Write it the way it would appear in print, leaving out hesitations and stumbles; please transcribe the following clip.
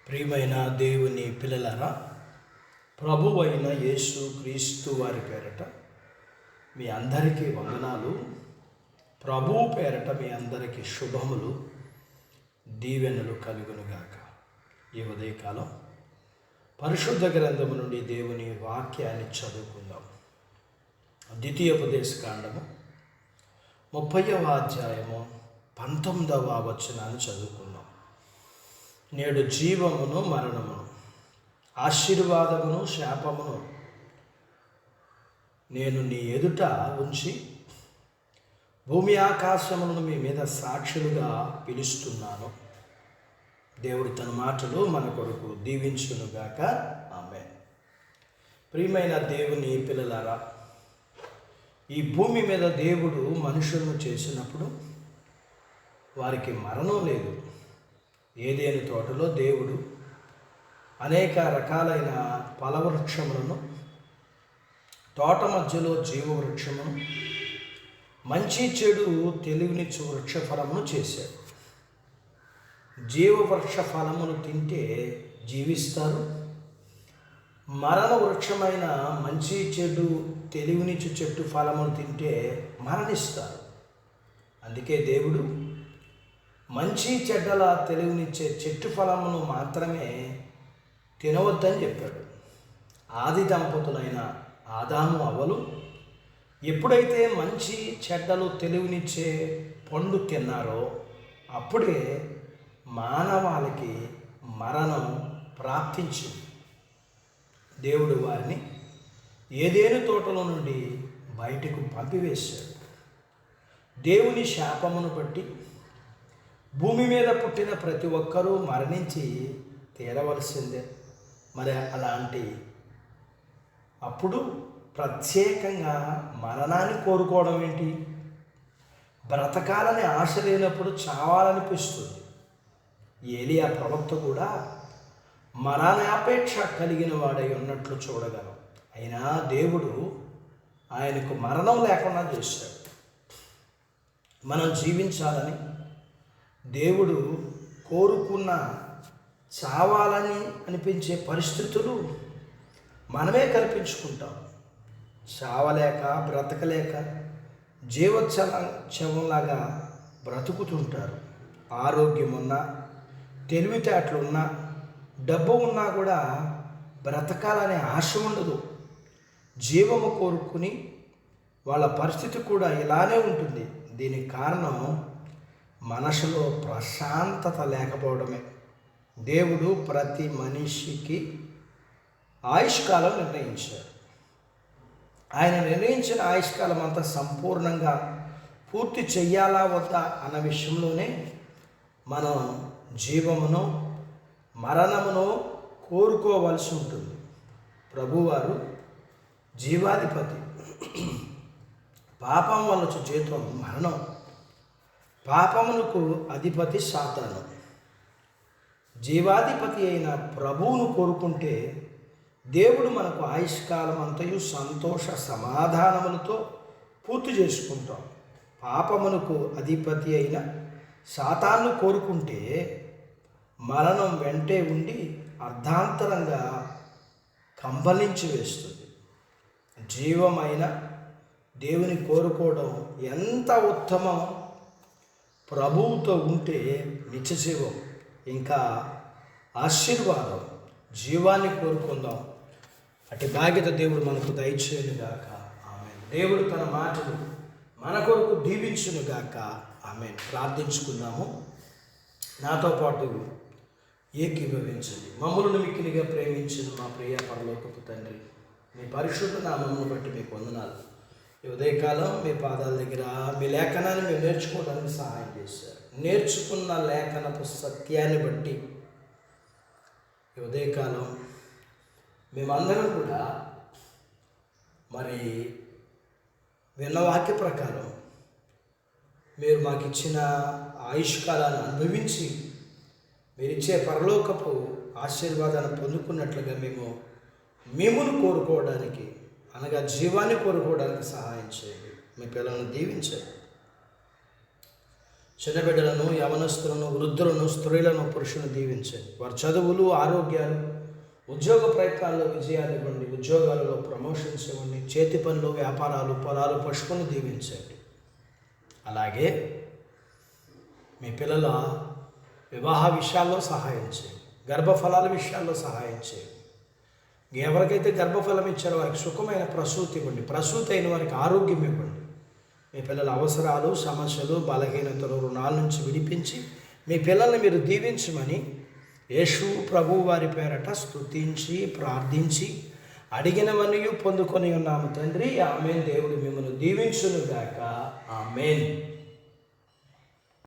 ప్రియమైన దేవుని పిల్లలారా, ప్రభువు అయిన యేసు క్రీస్తు వారి పేరట మీ అందరికీ వందనాలు. ప్రభువు పేరట మీ అందరికీ శుభములు, దీవెనలు కలుగునుగాక. ఈ ఉదయకాలం పరిశుద్ధ గ్రంథము నుండి దేవుని వాక్యాన్ని చదువుకుందాం. ద్వితీయోపదేశకాండము 30వ అధ్యాయము 19వ వచనాన్ని చదువుకుందాం. నేడు జీవమును మరణమును, ఆశీర్వాదమును శాపమును నేను నీ ఎదుట ఉంచి భూమి ఆకాశములను మీ మీద సాక్షులుగా పిలుస్తున్నాను. దేవుడు తన మాటలు మన కొరకు దీవించునుగాక. ఆమేన్. ప్రియమైన దేవుని పిల్లలారా, ఈ భూమి మీద దేవుడు మనుషులను చేసినప్పుడు వారికి మరణం లేదు. ఏదేను తోటలో దేవుడు అనేక రకాలైన ఫలవృక్షములను, తోట మధ్యలో జీవవృక్షమును, మంచి చెడు తెలివినిచ్చు వృక్ష ఫలమును చేశాడు. జీవవృక్ష ఫలమును తింటే జీవిస్తారు, మరణ వృక్షమైన మంచి చెడు తెలివినిచ్చు చెట్టు ఫలమును తింటే మరణిస్తారు. అందుకే దేవుడు మంచి చెడ్డల తెలివినిచ్చే చెట్టు ఫలమును మాత్రమే తినవద్దని చెప్పాడు. ఆది దంపతులైన ఆదాము అవ్వలు ఎప్పుడైతే మంచి చెడ్డలు తెలివినిచ్చే పండు తిన్నారో అప్పుడే మానవాళికి మరణం ప్రాప్తించింది. దేవుడు వారిని ఏదేను తోటలో నుండి బయటకు పంపివేశాడు. దేవుని శాపమును బట్టి భూమి మీద పుట్టిన ప్రతి ఒక్కరూ మరణించి తీరవలసిందే. మరి అలాంటి అప్పుడు ప్రత్యేకంగా మరణాన్ని కోరుకోవడం ఏంటి? బ్రతకాలని ఆశ లేనప్పుడు చావాలనిపిస్తుంది. ఏలియా ప్రవక్త కూడా మరణాపేక్ష కలిగిన వాడై ఉన్నట్లు చూడగలం. అయినా దేవుడు ఆయనకు మరణం లేకుండా చేశాడు. మనం జీవించాలని దేవుడు కోరుకున్న చావాలని అనిపించే పరిస్థితులు మనమే కల్పించుకుంటాం. చావలేక బ్రతకలేక జీవోత్సవంలాగా బ్రతుకుతుంటారు. ఆరోగ్యం ఉన్నా, తెలివితేటలున్నా, డబ్బు ఉన్నా కూడా బ్రతకాలనే ఆశ ఉండదు. జీవము కోరుకుని వాళ్ళ పరిస్థితి కూడా ఇలానే ఉంటుంది. దీనికి కారణం మనసులో ప్రశాంతత లేకపోవడమే. దేవుడు ప్రతి మనిషికి ఆయుష్కాలం నిర్ణయించాడు. ఆయన నిర్ణయించిన ఆయుష్కాలం అంతా సంపూర్ణంగా పూర్తి చెయ్యాలా వద్దా అన్న విషయంలోనే మనం జీవమును మరణమును కోరుకోవలసి ఉంటుంది. ప్రభువారు జీవాధిపతి. పాపం వల్ల వచ్చే జీతం మరణం. పాపమునకు అధిపతి సాతాను. జీవాధిపతి అయిన ప్రభువును కోరుకుంటే దేవుడు మనకు ఆయుష్కాలం అంతయు సంతోష సమాధానములతో పూర్తి చేసుకుంటాం. పాపమునకు అధిపతి అయిన సాతాను కోరుకుంటే మరణం వెంటే ఉండి అర్ధాంతరంగా కంబలించి వేస్తుంది. జీవమైన దేవుని కోరుకోవడం ఎంత ఉత్తమం! ప్రభువుతో ఉంటే నిత్యజీవం, ఇంకా ఆశీర్వాదం. జీవాన్ని కోరుకుందాం. అటు బాధ్యత దేవుడు మనకు దయచేయునుగాక. ఆమేన్. దేవుడు తన మాటలు మన కొరకు దీవించునుగాక. ఆమేన్. ప్రార్థించుకుందాము. నాతో పాటు ఏకీభవించండి. మమ్మల్ని మిక్కిలిగా ప్రేమించిన మా ప్రియ పరలోకపు తండ్రి, మీ పరిశుద్ధ నామమును బట్టి మీకు వందనాలు. ఈ ఉదయకాలం మీ పాదాల దగ్గర మీ లేఖనాన్ని మేము నేర్చుకోవడానికి సహాయం చేశారు. నేర్చుకున్న లేఖనపు సత్యాన్ని బట్టి ఈ ఉదయకాలం మేమందరం కూడా మరి విన్న వాక్య ప్రకారం మీరు మాకు ఇచ్చిన ఆయుష్కాలాన్ని అనుభవించి మీరిచ్చే పరలోకపు ఆశీర్వాదాన్ని పొందుకున్నట్లుగా మేమును కోరుకోవడానికి, అనగా జీవాన్ని కోరుకోవడానికి సహాయం చేయండి. మీ పిల్లలను దీవించండి. చిన్నబిడ్డలను, యవనస్తులను, వృద్ధులను, స్త్రీలను, పురుషులను దీవించండి. వారి చదువులు, ఆరోగ్యాలు, ఉద్యోగ ప్రయత్నాల్లో విజయాలు ఇవ్వండి. ఉద్యోగాలలో ప్రమోషన్స్ ఇవ్వండి. చేతి పనులు, వ్యాపారాలు, పొలాలు, పశువులను దీవించండి. అలాగే మీ పిల్లల వివాహ విషయాల్లో సహాయం చేయండి. గర్భఫలాల విషయాల్లో సహాయం చేయండి. ఎవరికైతే గర్భఫలం ఇచ్చారో వారికి సుఖమైన ప్రసూతి ఇవ్వండి. ప్రసూతి అయిన వారికి ఆరోగ్యం ఇవ్వండి. మీ పిల్లల అవసరాలు, సమస్యలు, బలహీనతలు, రుణాల నుంచి విడిపించి మీ పిల్లల్ని మీరు దీవించమని యేసు ప్రభువు వారి పేరట స్తుతించి ప్రార్థించి అడిగినవన్నీ పొందుకొని ఉన్నాము తండ్రి. ఆమేన్. దేవుడు మిమ్మల్ని దీవించునుగాక. ఆమేన్.